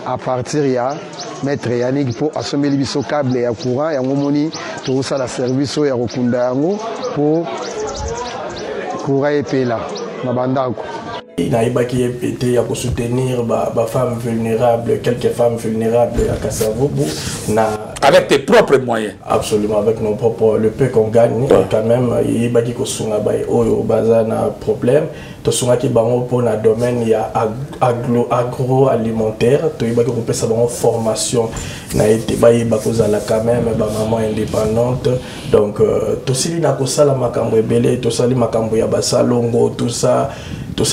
à partir ya maître Yannick pour asombeli biso câble ya courant yango moni tozala service ya kokunda yango pour courant epela na bandako. naïba qui est pété à soutenir les femmes vulnérables, quelques femmes vulnérables à Kassavoubou. Avec tes propres moyens. Absolument, avec nos propres, le peu qu'on gagne, quand même, il y a des problème. Tout ce qui est pour le domaine, il y a agroalimentaire, il y a une formation, il y a quand même maman indépendante. Donc, tout ce qui est la makambo belé, tout ça, les makambo ya basalongo, tout ça,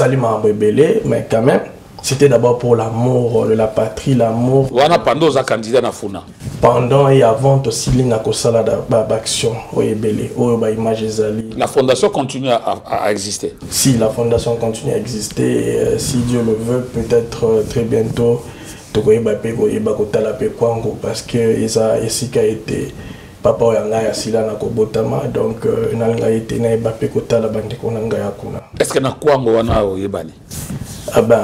les makambo belé, mais quand même, c'était d'abord pour l'amour de la patrie, l'amour. Wana pendant aux candidats na funa. Pendant et avant aussi l'ina kosala d'action au ebele, au ba image ezali. La fondation continue à exister. Si la fondation continue à exister, si Dieu le veut, peut-être très bientôt tokoyeba pe koyeba kotala pe kwango parce que eza esika été papa oyanga ya sila na kobotama donc nalanga été na eba pe kotala bandeko nanga ya kuna. Est-ce que na kwango wana oyebani? Ah ben,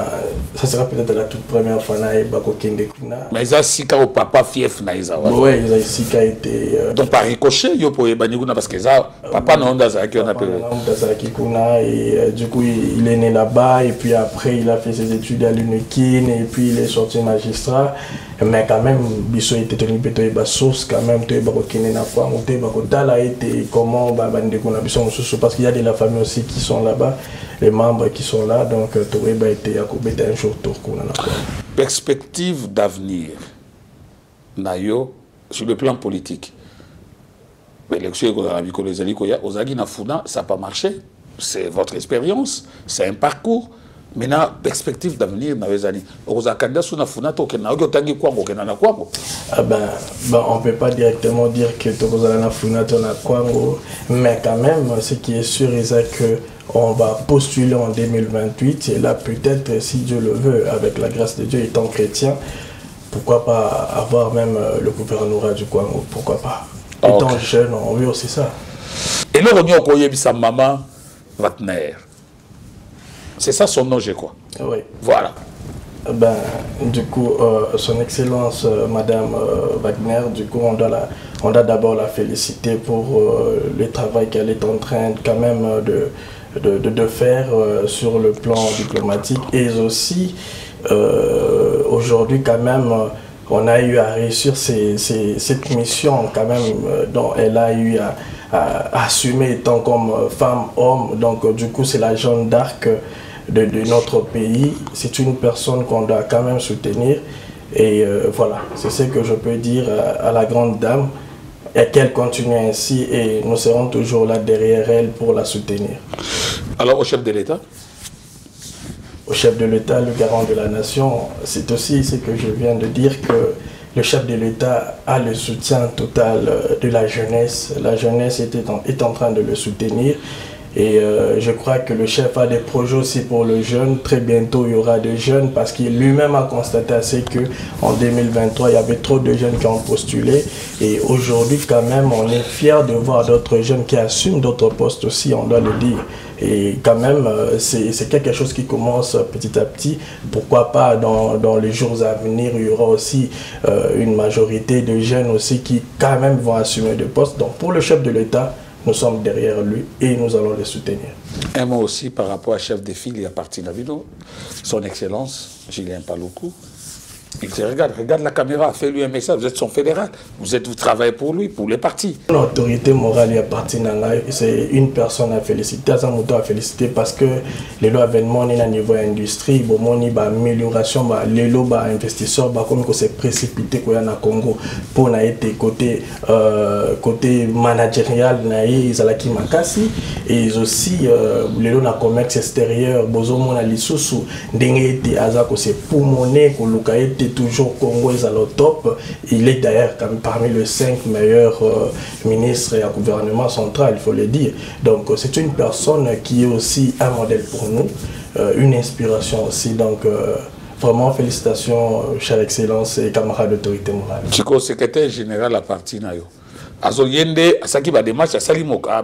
ça sera peut-être la toute première fois na Bako Kende Kuna. Mais ça, si quand au papa fief na isa. Oui, ici qui a été. Donc par ricochet, yo pour ebani kuna parce que ça, papa na onda za qui on appelle. Onda za ki kuna et du coup il est né là-bas et puis après il a fait ses études à l'UNIKIN et puis il est sorti magistrat. Mais quand même, biso était tenu plutôt eba source quand même to Bako Kende na kwa monté Bako Tala été comment bande kuna biso mususu parce qu'il y a de la famille aussi qui sont là-bas. Les membres qui sont là, donc Toureba était à Kobeta un jour tour. Perspective d'avenir, Nayo, sur le plan politique. L'élection ça n'a pas marché. C'est votre expérience, c'est un parcours. Maintenant, perspective d'avenir, on ne peut pas directement dire que mais quand même, ce qui est sûr, c'est que on va postuler en 2028 et là peut-être, si Dieu le veut, avec la grâce de Dieu étant chrétien, pourquoi pas avoir même le gouvernorat du Congo, pourquoi pas. Étant jeune, on veut aussi ça. Et là, on a sa maman Wagner. C'est ça son nom, je crois. Oui. Voilà. Ben, du coup, son Excellence, Madame Wagner, du coup, on doit d'abord la féliciter pour le travail qu'elle est en train quand même de faire sur le plan diplomatique et aussi aujourd'hui quand même on a eu à réussir cette mission quand même dont elle a eu à assumer étant comme femme, homme, donc du coup c'est la Jeanne d'Arc de notre pays. C'est une personne qu'on doit quand même soutenir et voilà, c'est ce que je peux dire à la grande dame. Et qu'elle continue ainsi et nous serons toujours là derrière elle pour la soutenir. Alors au chef de l'État? Au chef de l'État, le garant de la nation, c'est aussi ce que je viens de dire que le chef de l'État a le soutien total de la jeunesse. La jeunesse est en train de le soutenir. Et je crois que le chef a des projets aussi pour le jeune. Très bientôt, il y aura des jeunes parce qu'il lui-même a constaté assez qu'en 2023, il y avait trop de jeunes qui ont postulé. Et aujourd'hui, quand même, on est fiers de voir d'autres jeunes qui assument d'autres postes aussi, on doit le dire. Et quand même, c'est quelque chose qui commence petit à petit. Pourquoi pas dans les jours à venir, il y aura aussi une majorité de jeunes aussi qui quand même vont assumer des postes. Donc pour le chef de l'État, nous sommes derrière lui et nous allons le soutenir. Un mot aussi par rapport à chef de file, il y a parti Navido, son Excellence, Julien Paloukou. Il te regarde la caméra, fais-lui un message, vous êtes son fédéral, vous travaillez pour lui, pour les partis. L'autorité morale est partie c'est une personne à féliciter, à féliciter parce que les lois avènement à niveau industrie, amélioration, les lois investisseurs, comme c'est précipité au Congo pour être côté managérial, ils ont makasi et aussi les lois de commerce extérieur, bozomo na lisusu, ndenge azako c'est pour monnaie toujours Congo est à le top. Il est d'ailleurs parmi les 5 meilleurs ministres et un gouvernement central, il faut le dire. Donc c'est une personne qui est aussi un modèle pour nous, une inspiration aussi. Donc vraiment félicitations, chère Excellence et camarades d'autorité morale. Chico, secrétaire général à parti Nayo. Azoyende, ça qui va démarcher, ça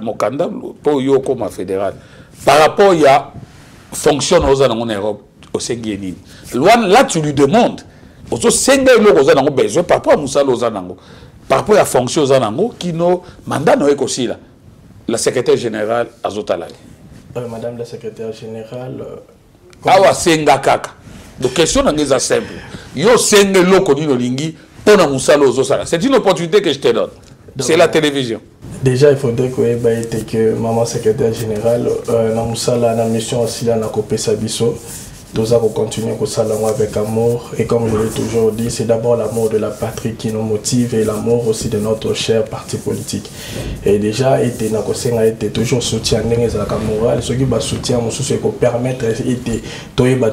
mokanda pour yo comme fédéral. Par rapport à fonctionne aux en Europe, au Séguénine. Là, tu lui demandes. Par rapport à Moussa Lozanango, par rapport à la fonction Lozanango, qui nous mandat aussi là, la secrétaire générale Azotalay. Madame la secrétaire générale, Awa senga kaka. Donc question est simple. Yo senge loko ni lingi pona musalo ozosala. C'est une opportunité que je te donne. C'est la télévision. Déjà, il faudrait que maman secrétaire générale, na musala na mission aussi là na copé sabiso. Nous allons continuer au salon avec amour. Et comme je l'ai toujours dit, c'est d'abord l'amour de la patrie qui nous motive et l'amour aussi de notre cher parti politique. Et déjà, a été toujours soutien moral. Ce qui va soutien, c'est pour permettre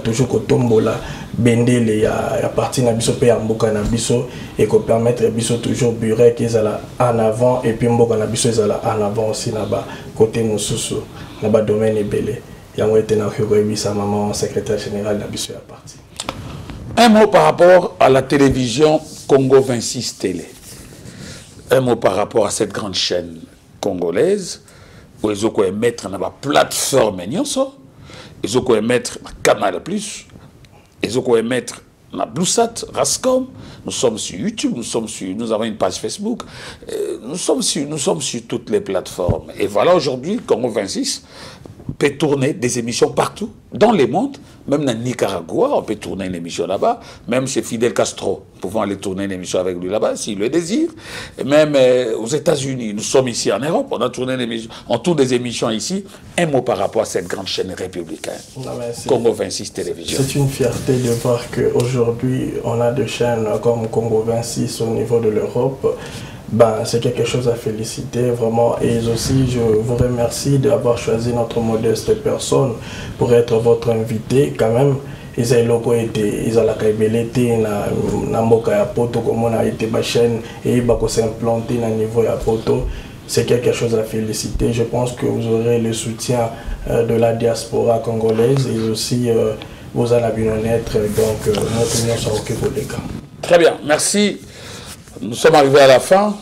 toujours que tombola bendele ya parti na biso pe ya mboka na biso et que permettre biso toujours burek ezala en avant et puis mboka na biso ezala en avant aussi na ba côté mosusu na ba domaine ebele. Maman secrétaire général de la parti. Un mot par rapport à la télévision Congo 26 Télé. Un mot par rapport à cette grande chaîne congolaise où ils ont émettre dans la plateforme ils ont émettre Canal Plus, ils ont émettre na Bluesat, Rascom, nous sommes sur YouTube, nous avons une page Facebook, nous sommes sur toutes les plateformes. Et voilà, aujourd'hui, Congo 26 peut tourner des émissions partout, dans le monde, même dans Nicaragua, on peut tourner une émission là-bas, même chez Fidel Castro, nous pouvons aller tourner une émission avec lui là-bas, s'il le désire, et même aux États-Unis, nous sommes ici en Europe, on a tourné une émission, on tourne des émissions ici. Un mot par rapport à cette grande chaîne républicaine, Congo 26 Télévision. C'est une fierté de voir qu'aujourd'hui, on a des chaînes comme Congo 26 au niveau de l'Europe. Ben, c'est quelque chose à féliciter vraiment, et aussi je vous remercie d'avoir choisi notre modeste personne pour être votre invité quand même. Ils ont été, ils ont la caibelité na mboka ya poto comme on a été ma chaîne et ils vont s'implanter na niveau ya poto. C'est quelque chose à féliciter. Je pense que vous aurez le soutien de la diaspora congolaise et aussi vous allez bien être, donc notre union sera occupée pour les cas. Très bien, merci. Nous sommes arrivés à la fin.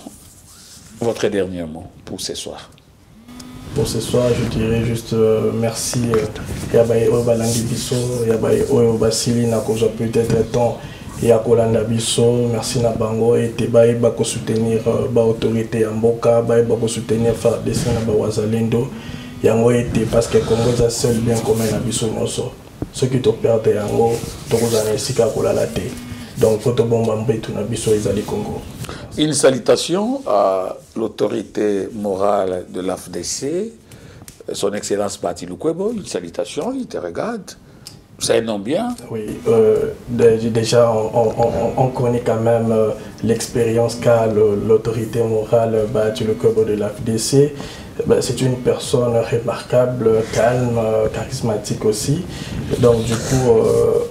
Votre dernier mot pour ce soir. Pour ce soir, je dirais juste merci. Yabaye Obalandi Biso, Yabaye Obasili, na cause peut-être temps et à Kolanda Biso. Merci na bango et Tebaye bako soutenir ba autorité en Mboka, baye bako soutenir FARDC na ba Wazalendo. Yango était parce que Congo est seul bien commun na Biso moso. Ce qui te perd yango, to kozana isika kolala te. Donc, une salutation à l'autorité morale de l'AFDC, son Excellence Bati Lukwebo. Une salutation, il te regarde. C'est un nom bien. Oui, déjà, on connaît quand même l'expérience qu'a l'autorité morale Bati Lukwebo de l'AFDC. C'est une personne remarquable, calme, charismatique aussi. Donc du coup,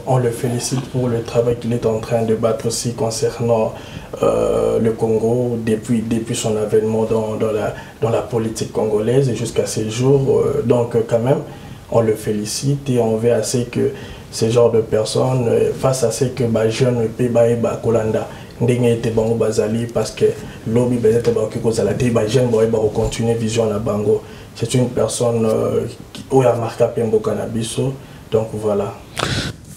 on le félicite pour le travail qu'il est en train de battre aussi concernant le Congo depuis son avènement dans la politique congolaise et jusqu'à ces jours. Donc quand même, on le félicite et on veut assez que ce genre de personnes, face à ce que les jeunes peuvent Kolanda, parce que lobby continuer vision na bango. C'est une personne qui a marqué Pembo Cannabiso. Donc voilà.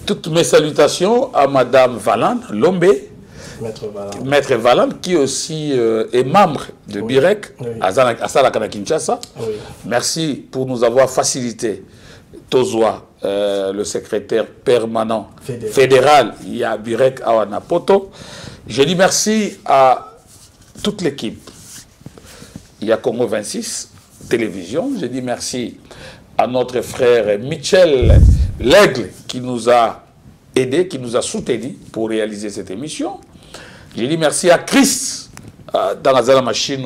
Toutes mes salutations à Madame Valande Lombe, Maître Valande, qui aussi est membre de BIREC à Salakana Kinshasa. Oui. Merci pour nous avoir facilité. Tozwa, le secrétaire permanent fédéral, il y a BIREC à Wanapoto. Je dis merci à toute l'équipe. Il y a Congo 26 Télévision. Je dis merci à notre frère Michel L'Aigle qui nous a aidés, qui nous a soutenus pour réaliser cette émission. Je dis merci à Chris dans la machine.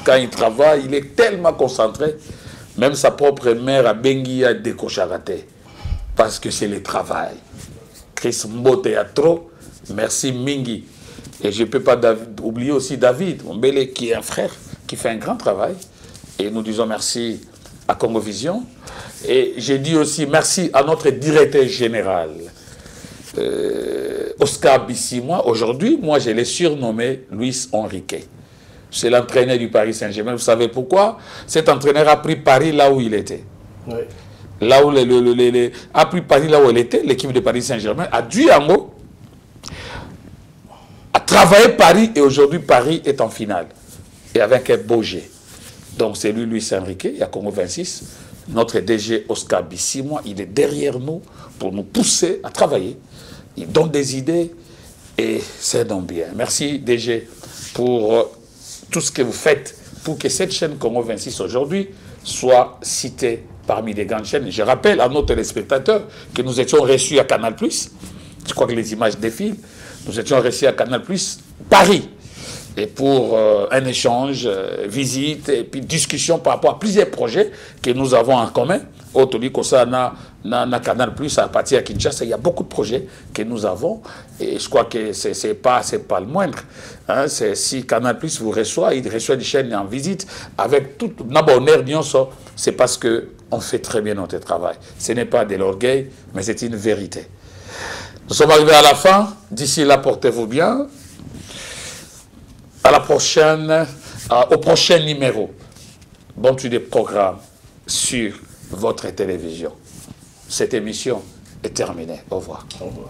Quand il travaille, il est tellement concentré. Même sa propre mère a Bengi à décocharaté. Parce que c'est le travail. Chris Mbote a trop. Merci Mingi. Et je ne peux pas oublier aussi David Mbele, qui est un frère, qui fait un grand travail. Et nous disons merci à Congo Vision. Et je dis aussi merci à notre directeur général, Oscar Bissimois. Aujourd'hui, moi, je l'ai surnommé Luis Henrique. C'est l'entraîneur du Paris Saint-Germain. Vous savez pourquoi? Cet entraîneur a pris Paris là où il était. Oui. Là où a pris Paris là où il était, l'équipe de Paris Saint-Germain a dû en haut. A travaillé Paris et aujourd'hui Paris est en finale. Et avec un beau jet. Donc c'est lui, Luis Enrique, il y a Congo 26. Notre DG Oscar Bissimo, il est derrière nous pour nous pousser à travailler. Il donne des idées et c'est donc bien. Merci DG pour tout ce que vous faites pour que cette chaîne Congo 26 aujourd'hui soit citée parmi les grandes chaînes. Je rappelle à nos téléspectateurs que nous étions reçus à Canal+. Je crois que les images défilent. Nous étions reçus à Canal+, Paris. Et pour un échange, visite et puis discussion par rapport à plusieurs projets que nous avons en commun. Autoli Kosa na Canal+, à partir de Kinshasa, il y a beaucoup de projets que nous avons. Et je crois que c'est pas le moindre. Hein, si Canal+ vous reçoit, il reçoit des chaînes en visite avec tout l'honneur, c'est parce qu'on fait très bien notre travail. Ce n'est pas de l'orgueil, mais c'est une vérité. Nous sommes arrivés à la fin. D'ici là, portez-vous bien. À la prochaine, au prochain numéro. Bon, tu des programmes sur votre télévision. Cette émission est terminée. Au revoir. Au revoir.